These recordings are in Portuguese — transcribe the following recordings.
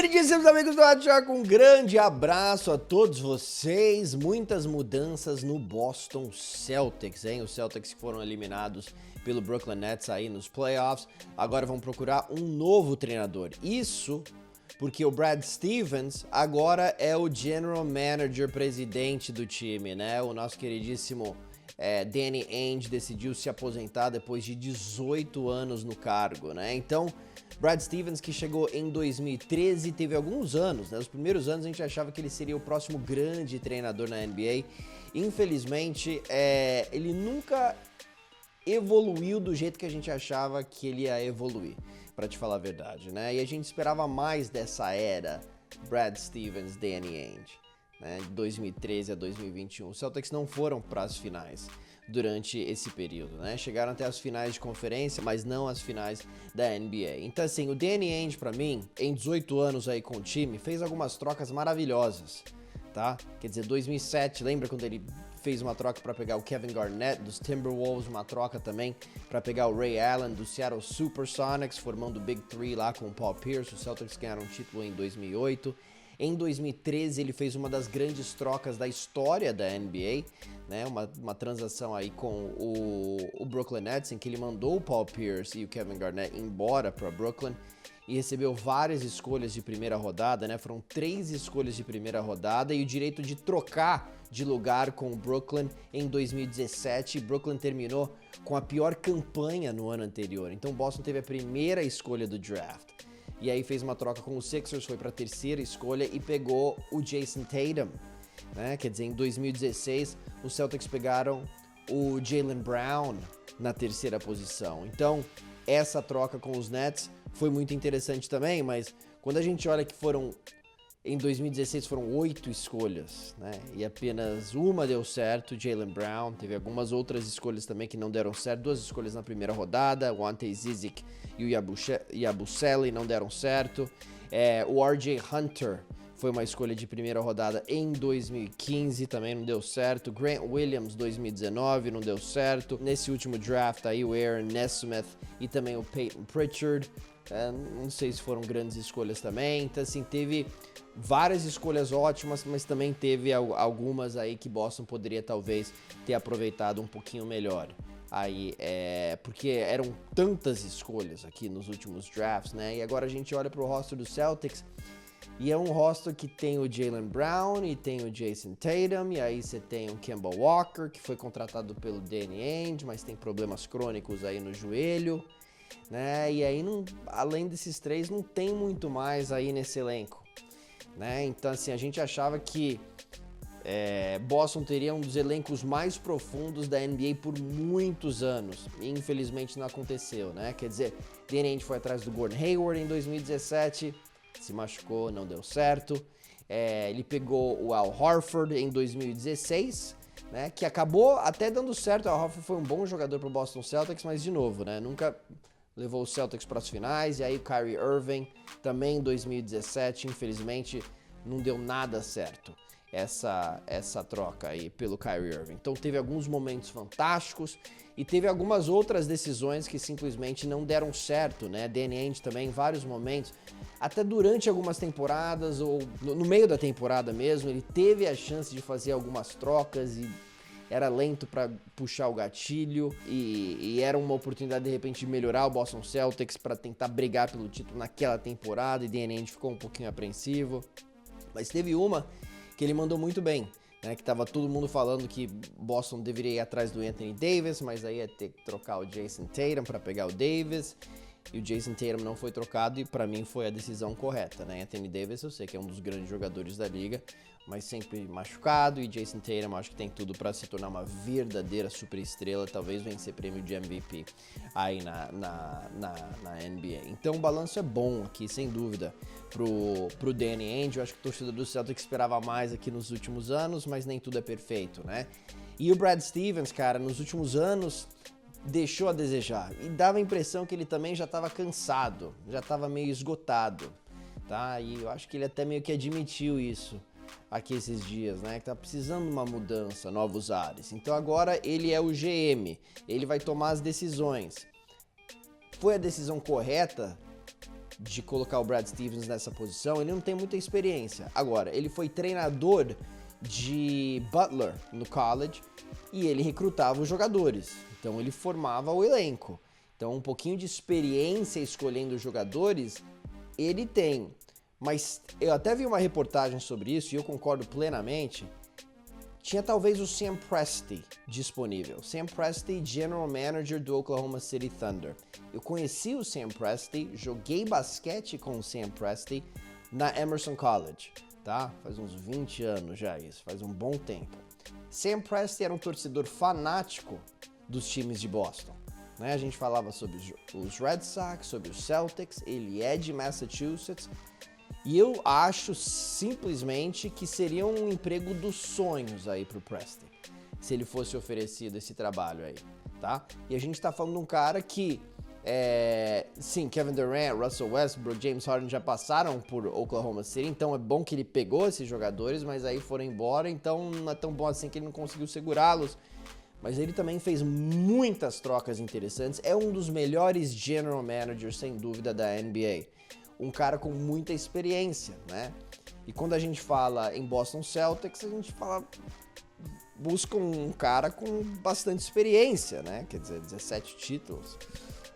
Queridíssimos amigos do Atchoca, um grande abraço a todos vocês. Muitas mudanças no Boston Celtics, hein? Os Celtics que foram eliminados pelo Brooklyn Nets aí nos playoffs, agora vão procurar um novo treinador. Isso porque o Brad Stevens agora é o General Manager, presidente do time, né? O nosso queridíssimo Danny Ainge decidiu se aposentar depois de 18 anos no cargo, né? Então, Brad Stevens, que chegou em 2013, teve alguns anos, né? Os primeiros anos a gente achava que ele seria o próximo grande treinador na NBA. Infelizmente, ele nunca evoluiu do jeito que a gente achava que ele ia evoluir, pra te falar a verdade, né? E a gente esperava mais dessa era Brad Stevens, Danny Ainge, né? De 2013 a 2021. Os Celtics não foram para as finais durante esse período, né? Chegaram até as finais de conferência, mas não as finais da NBA. Então, assim, o Danny Ainge, pra mim, em 18 anos aí com o time, fez algumas trocas maravilhosas, tá? Quer dizer, 2007, lembra quando ele fez uma troca para pegar o Kevin Garnett dos Timberwolves, uma troca também para pegar o Ray Allen do Seattle Supersonics, formando o Big Three lá com o Paul Pierce. Os Celtics ganharam um título em 2008. Em 2013 ele fez uma das grandes trocas da história da NBA, né? Uma transação aí com o Brooklyn Nets, em que ele mandou o Paul Pierce e o Kevin Garnett embora para Brooklyn e recebeu várias escolhas de primeira rodada, né? Foram 3 escolhas de primeira rodada e o direito de trocar de lugar com o Brooklyn em 2017. Brooklyn terminou com a pior campanha no ano anterior, então Boston teve a primeira escolha do draft. E aí fez uma troca com os Sixers, foi para a terceira escolha e pegou o Jason Tatum, né? Quer dizer, em 2016 os Celtics pegaram o Jaylen Brown na terceira posição. Então, essa troca com os Nets foi muito interessante também, mas quando a gente olha que em 2016 foram 8 escolhas, né? E apenas uma deu certo, Jaylen Brown. Teve algumas outras escolhas também que não deram certo. 2 escolhas na primeira rodada, o Ante Zizic e o Yabusele não deram certo. O RJ Hunter foi uma escolha de primeira rodada em 2015, também não deu certo. Grant Williams, 2019, não deu certo. Nesse último draft aí, o Aaron Nesmith e também o Peyton Pritchard. Não sei se foram grandes escolhas também. Então, assim, teve várias escolhas ótimas, mas também teve algumas aí que Boston poderia talvez ter aproveitado um pouquinho melhor. Aí, porque eram tantas escolhas aqui nos últimos drafts, né? E agora a gente olha pro roster do Celtics e é um roster que tem o Jaylen Brown e tem o Jason Tatum, e aí você tem o Kemba Walker, que foi contratado pelo Danny Ainge, mas tem problemas crônicos aí no joelho, né? E aí, além desses 3, não tem muito mais aí nesse elenco, né? Então, assim, a gente achava que Boston teria um dos elencos mais profundos da NBA por muitos anos, e infelizmente não aconteceu, né? Quer dizer, Danny Ainge foi atrás do Gordon Hayward em 2017, se machucou, não deu certo. Ele pegou o Al Horford em 2016, né? Que acabou até dando certo. O Al Horford foi um bom jogador para o Boston Celtics, mas de novo, né? Nunca levou o Celtics para as finais. E aí o Kyrie Irving também em 2017, infelizmente não deu nada certo essa troca aí pelo Kyrie Irving. Então teve alguns momentos fantásticos e teve algumas outras decisões que simplesmente não deram certo, né? Danny Ainge também em vários momentos, até durante algumas temporadas ou no meio da temporada mesmo, ele teve a chance de fazer algumas trocas e era lento para puxar o gatilho e era uma oportunidade de repente de melhorar o Boston Celtics para tentar brigar pelo título naquela temporada, e Danny Ainge ficou um pouquinho apreensivo. Mas teve uma que ele mandou muito bem, né? Que tava todo mundo falando que Boston deveria ir atrás do Anthony Davis, mas aí ia ter que trocar o Jason Tatum para pegar o Davis. E o Jason Tatum não foi trocado e pra mim foi a decisão correta, né? Anthony Davis eu sei que é um dos grandes jogadores da liga, mas sempre machucado, e Jason Tatum acho que tem tudo pra se tornar uma verdadeira superestrela, talvez vencer prêmio de MVP aí na NBA. Então o balanço é bom aqui, sem dúvida, pro Danny Ainge. Eu acho que o torcedor do Celtics esperava mais aqui nos últimos anos, mas nem tudo é perfeito, né? E o Brad Stevens, cara, nos últimos anos deixou a desejar e dava a impressão que ele também já estava cansado, já estava meio esgotado, tá? E eu acho que ele até meio que admitiu isso aqui esses dias, né? Que tá precisando de uma mudança, novos ares. Então agora ele é o GM, ele vai tomar as decisões. Foi a decisão correta? de colocar o Brad Stevens nessa posição. Ele não tem muita experiência. Agora, ele foi treinador de Butler no college e ele recrutava os jogadores. Então ele formava o elenco. Então um pouquinho de experiência escolhendo os jogadores ele tem. Mas eu até vi uma reportagem sobre isso e eu concordo plenamente. Tinha talvez o Sam Presti disponível. Sam Presti, General Manager do Oklahoma City Thunder. Eu conheci o Sam Presti, joguei basquete com o Sam Presti na Emerson College, tá? Faz uns 20 anos já isso, faz um bom tempo. Sam Presti era um torcedor fanático dos times de Boston, né? A gente falava sobre os Red Sox, sobre os Celtics, ele é de Massachusetts. E eu acho simplesmente que seria um emprego dos sonhos aí pro Presti, se ele fosse oferecido esse trabalho aí, tá? E a gente tá falando de um cara que, sim, Kevin Durant, Russell Westbrook, James Harden já passaram por Oklahoma City, então é bom que ele pegou esses jogadores, mas aí foram embora, então não é tão bom assim que ele não conseguiu segurá-los. Mas ele também fez muitas trocas interessantes, é um dos melhores general managers, sem dúvida, da NBA. Um cara com muita experiência, né? E quando a gente fala em Boston Celtics, a gente busca um cara com bastante experiência, né? Quer dizer, 17 títulos.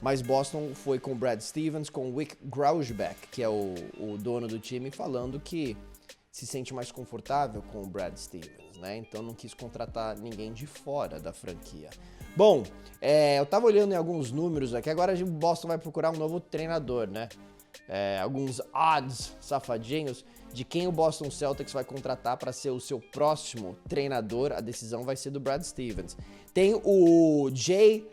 Mas Boston foi com o Brad Stevens, com o Wyc Grousbeck, que é o dono do time, falando que se sente mais confortável com o Brad Stevens, né? Então não quis contratar ninguém de fora da franquia. Bom, eu tava olhando em alguns números aqui, agora o Boston vai procurar um novo treinador, né? Alguns odds safadinhos de quem o Boston Celtics vai contratar para ser o seu próximo treinador. A decisão vai ser do Brad Stevens. Tem o Jay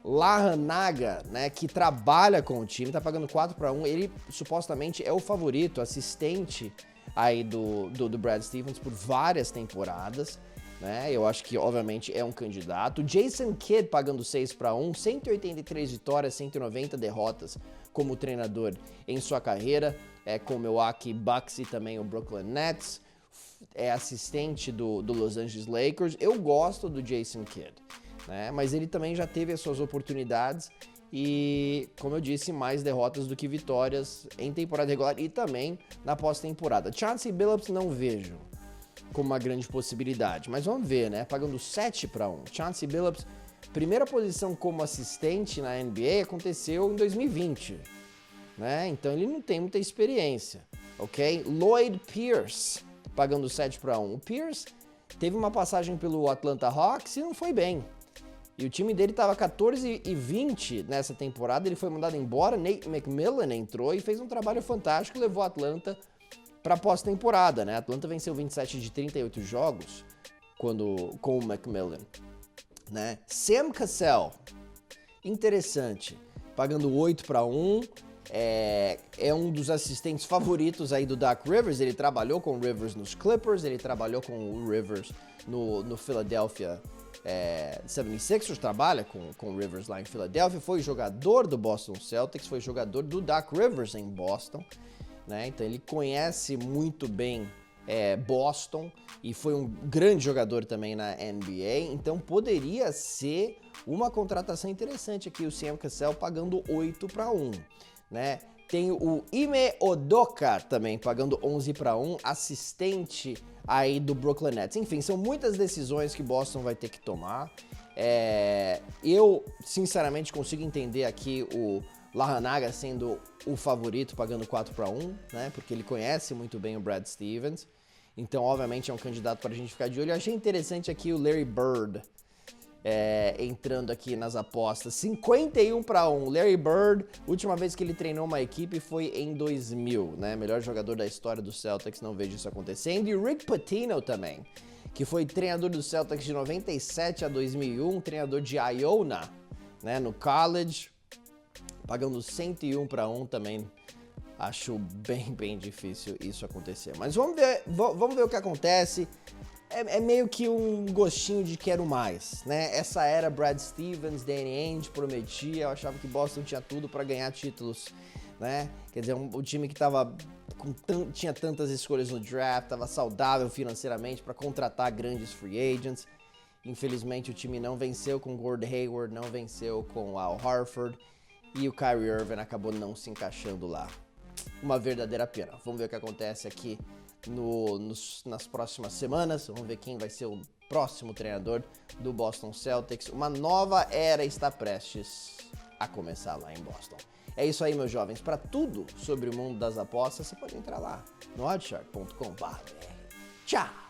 Larranaga, né, que trabalha com o time, tá pagando 4-1. Ele supostamente é o favorito, assistente aí do Brad Stevens por várias temporadas, né? Eu acho que obviamente é um candidato. Jason Kidd pagando 6-1, 183 vitórias, 190 derrotas como treinador em sua carreira, com o Milwaukee Bucks e também o Brooklyn Nets, é assistente do Los Angeles Lakers. Eu gosto do Jason Kidd, né? Mas ele também já teve as suas oportunidades e, como eu disse, mais derrotas do que vitórias em temporada regular e também na pós-temporada. Chauncey Billups não vejo como uma grande possibilidade, mas vamos ver, né? Pagando 7-1. Chauncey Billups, primeira posição como assistente na NBA aconteceu em 2020, né? Então ele não tem muita experiência, ok? Lloyd Pierce, pagando 7-1. O Pierce teve uma passagem pelo Atlanta Hawks e não foi bem. E o time dele estava 14-20 nessa temporada, ele foi mandado embora, Nate McMillan entrou e fez um trabalho fantástico, levou a Atlanta para pós-temporada, né? A Atlanta venceu 27 de 38 jogos com o McMillan, né? Sam Cassell, interessante, pagando 8-1, é um dos assistentes favoritos aí do Doc Rivers. Ele trabalhou com o Rivers nos Clippers, ele trabalhou com o Rivers no Philadelphia 76ers, trabalha com o Rivers lá em Filadélfia, foi jogador do Boston Celtics, foi jogador do Doc Rivers em Boston, né? Então ele conhece muito bem Boston e foi um grande jogador também na NBA, então poderia ser uma contratação interessante aqui o Sam Cassell pagando 8-1, né? Tem o Ime Udoka também pagando 11-1, assistente aí do Brooklyn Nets. Enfim, são muitas decisões que Boston vai ter que tomar. Eu, sinceramente, consigo entender aqui o Larranaga sendo o favorito, pagando 4-1, né? Porque ele conhece muito bem o Brad Stevens. Então, obviamente, é um candidato para a gente ficar de olho. Eu achei interessante aqui o Larry Bird entrando aqui nas apostas. 51-1. Larry Bird, última vez que ele treinou uma equipe foi em 2000, né? Melhor jogador da história do Celtics, não vejo isso acontecendo. E o Rick Pitino também, que foi treinador do Celtics de 97 a 2001, treinador de Iona, né, no college, pagando 101-1 também. Acho bem difícil isso acontecer. Mas vamos ver o que acontece. É meio que um gostinho de quero mais, né? Essa era Brad Stevens, Danny Ainge prometia, eu achava que Boston tinha tudo para ganhar títulos, né? Quer dizer, o time que tinha tantas escolhas no draft, estava saudável financeiramente para contratar grandes free agents. Infelizmente o time não venceu com Gordon Hayward, não venceu com Al Horford. e o Kyrie Irving acabou não se encaixando lá. Uma verdadeira pena. Vamos ver o que acontece aqui nas próximas semanas. Vamos ver quem vai ser o próximo treinador do Boston Celtics. Uma nova era está prestes a começar lá em Boston. É isso aí, meus jovens. Para tudo sobre o mundo das apostas, você pode entrar lá no oddshark.com.br. Tchau!